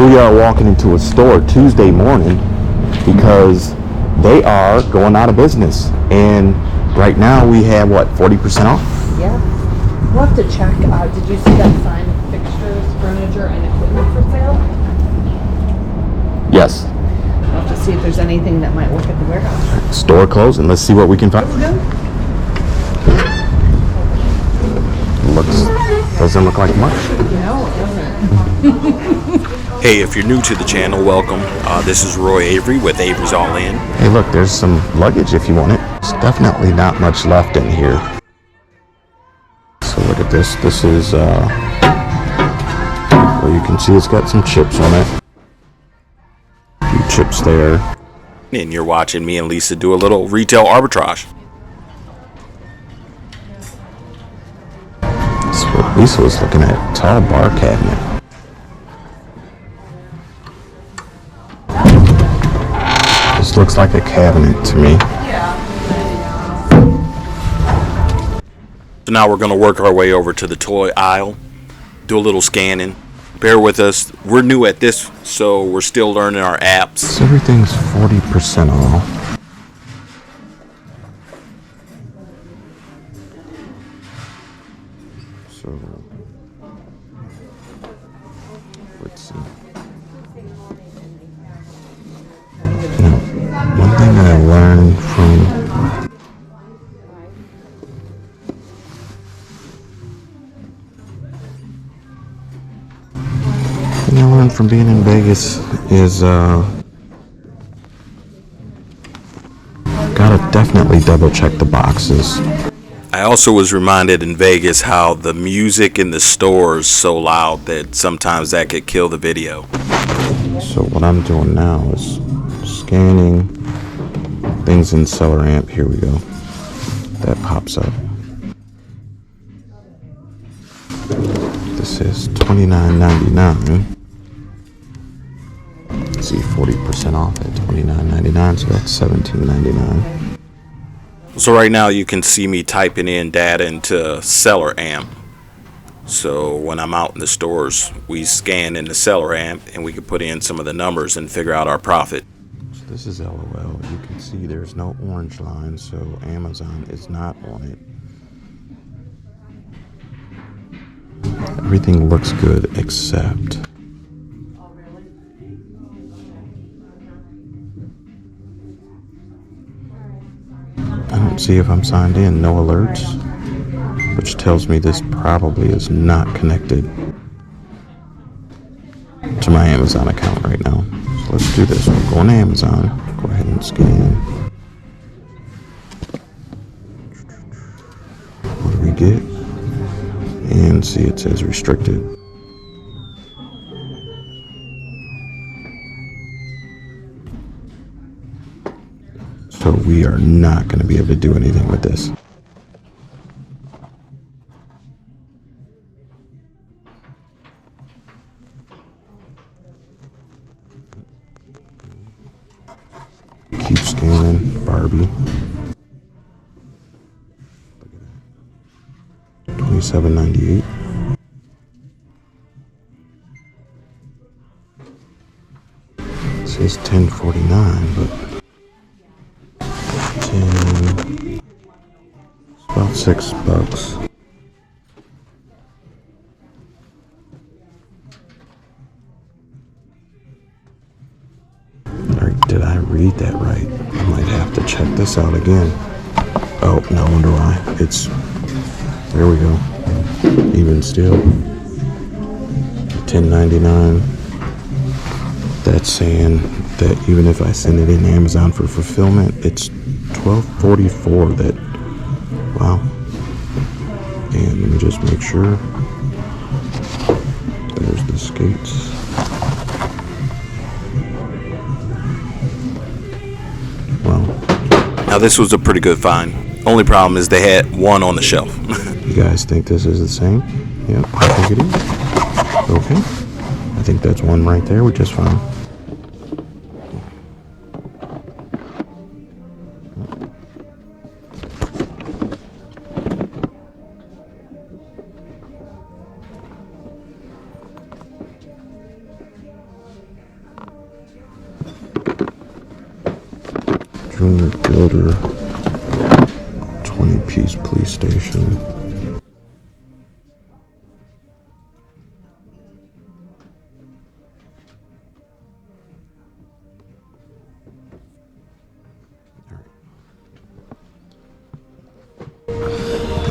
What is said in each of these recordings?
Here we are walking into a store Tuesday morning because they are going out of business. And right now we have, what, 40% off? Yeah. We'll have to check. Did you see that sign of fixtures, furniture, and equipment for sale? Yes. We'll have to see if there's anything that might work at the warehouse. Store closing. Let's see what we can find. Doesn't look like much. No, it doesn't. Hey, if you're new to the channel, welcome. This is Roy Avery with Avery's All In. Hey, look, there's some luggage if you want it. There's definitely not much left in here. So look at this. This is, well, you can see it's got some chips on it. A few chips there. And you're watching me and Lisa do a little retail arbitrage. That's what Lisa was looking at. Tall bar cabinet. This looks like a cabinet to me. So now we're going to work our way over to the toy aisle, do a little scanning. Bear with us. We're new at this, so we're still learning our apps. So everything's 40% off. So let's see. Now, one thing I learned from being in Vegas is gotta definitely double check the boxes. I also was reminded in Vegas how the music in the store is so loud that sometimes that could kill the video. So what I'm doing now is scanning things in Seller Amp. Here we go. That pops up. This is $29.99. See, 40% off at $29.99, so that's $17.99. So right now you can see me typing in data into Seller Amp. So when I'm out in the stores, we scan in the Seller Amp and we can put in some of the numbers and figure out our profit. So this is LOL. You can see there's no orange line, so Amazon is not on it. Everything looks good except I don't see if I'm signed in. No alerts, which tells me this probably is not connected to my Amazon account right now. So let's do this. We'll go on Amazon. Go ahead and scan. What do we get? And see, it says restricted. So we are not going to be able to do anything with this. Keep scanning. Barbie. $27.98. It says $10.49, but it's about $6. Alright, did I read that right? I might have to check this out again. Oh, no wonder why. It's, there we go. Even still, $10.99. That's saying that even if I send it in Amazon for fulfillment, it's $12.44. That, wow. And let me just make sure. There's the skates. Well, Now this was a pretty good find. Only problem is they had one on the shelf. you guys think this is the same? Yep, I think it is. Okay. I think that's one right there, which is fine. Junior Builder 20-piece police station.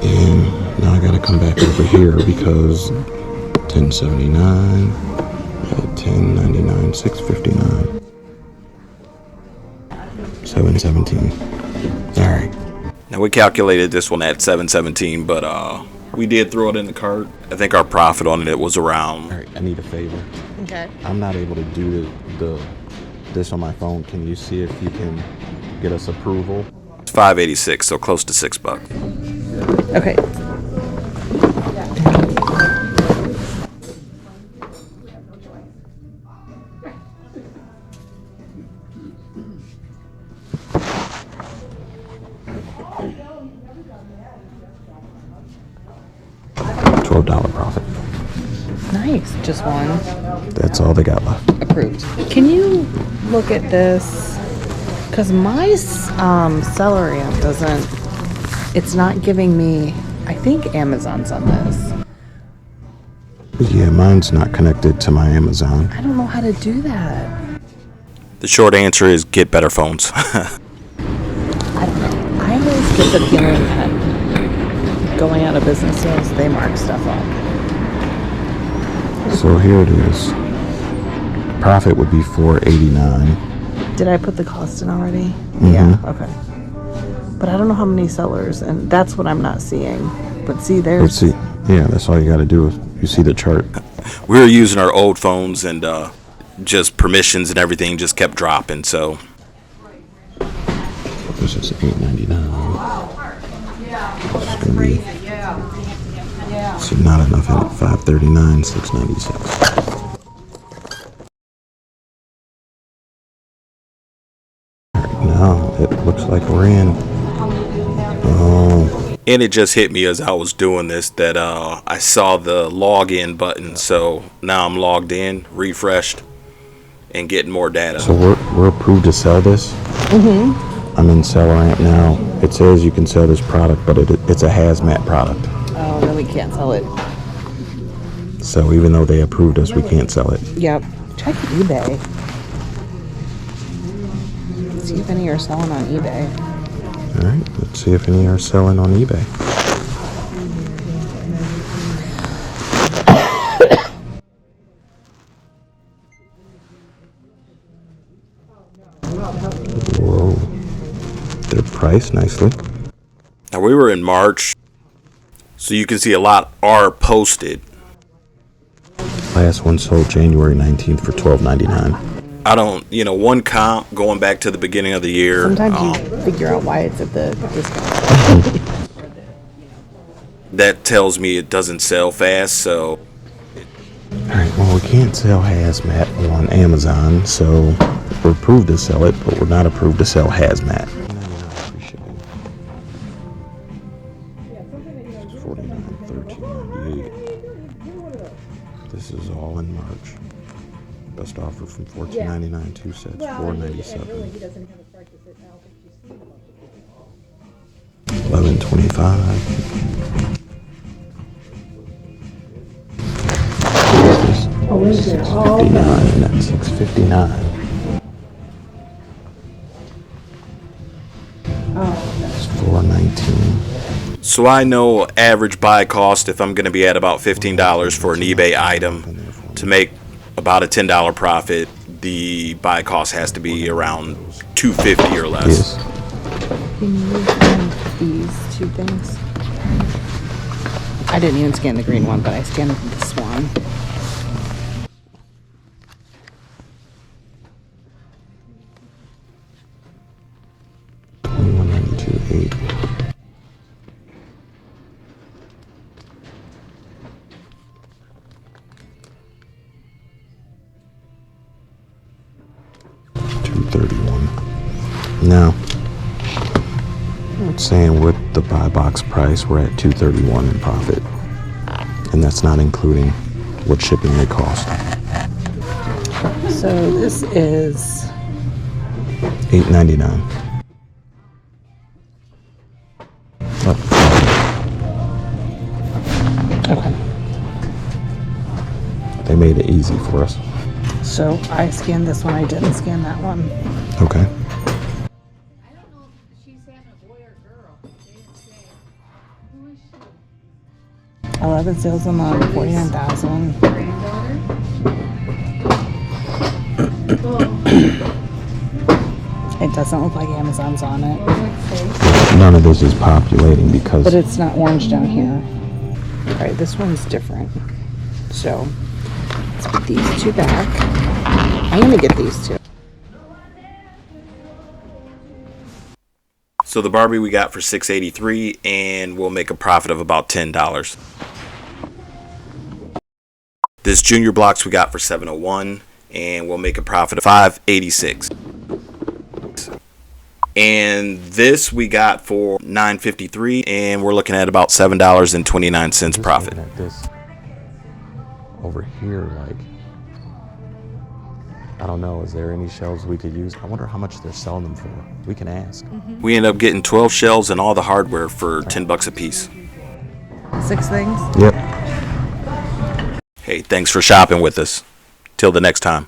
And now I gotta come back over here because 1079, 1099, 659, 717. All right. Now we calculated this one at 717, but we did throw it in the cart. I think our profit on it was around. All right. I need a favor. Okay. I'm not able to do this on my phone. Can you see if you can get us approval? It's $5.86, so close to $6. Okay. $12 profit. Nice. Just one. That's all they got left. Approved. Can you look at this? Because my celery amp doesn't. It's not giving me. I think Amazon's on this. Yeah, mine's not connected to my Amazon. I don't know how to do that. The short answer is get better phones. I always get the feeling that going out of businesses, they mark stuff up. So here it is. Profit would be $4.89. Did I put the cost in already? Yeah. Okay. But I don't know how many sellers, and that's what I'm not seeing. But see, Let's there's. see. Yeah, that's all you got to do. You see the chart. We were using our old phones and just permissions and everything just kept dropping. So This is $8.99. It's gonna be. So not enough in it. $5.39, $6.96. Now it looks like we're in. Oh, and it just hit me as I was doing this that I saw the login button. So now I'm logged in, refreshed, and getting more data. so we're approved to sell this. I'm in Seller Amp now. It says you can sell this product, but it's a hazmat product. Oh, then we can't sell it. So even though they approved us, we can't sell it. Yep. Check eBay. See if any are selling on eBay. All right, let's see if any are selling on eBay. Whoa, they're priced nicely. Now we were in March, so you can see a lot are posted. Last one sold January 19th for $12.99. I don't, one comp going back to the beginning of the year. Sometimes you figure out why it's at the discount. That tells me it doesn't sell fast. So All right, well, we can't sell hazmat on Amazon, so we're approved to sell it, but we're not approved to sell hazmat. This is all in March. Best offer from $14.99, 2 sets, $4.97. $11.25. $6.59, and that's $6.59. It's $4.19. So I know average buy cost if I'm going to be at about $15 for an eBay item to make about a $10 profit. The buy cost has to be around $2.50 or less. Yes. Can you scan these two things? I didn't even scan the green one, but I scanned this one. $21.92.8. $2.31. Now, it's saying with the buy box price, we're at $2.31 in profit, and that's not including what shipping may cost. So this is $8.99. They made it easy for us. So I scanned this one. I didn't scan that one. Okay. I don't know if she's having a boy or girl. They didn't say. Who is she? 11 sales a month, 49,000. Granddaughter? It doesn't look like Amazon's on it, None of this is populating because but it's not orange down here. All right, this one's different. So let's put these two back. I'm gonna get these two. So the Barbie we got for $683, and we'll make a profit of about $10. This Junior Blocks we got for $701, and we'll make a profit of $586. And this we got for $953, and we're looking at about $7.29 profit. Looking at this over here, like, I don't know, is there any shelves we could use? I wonder how much they're selling them for. We can ask. We end up getting 12 shelves and all the hardware for $10 a piece. 6 things. Yep. Hey, thanks for shopping with us. Till the next time.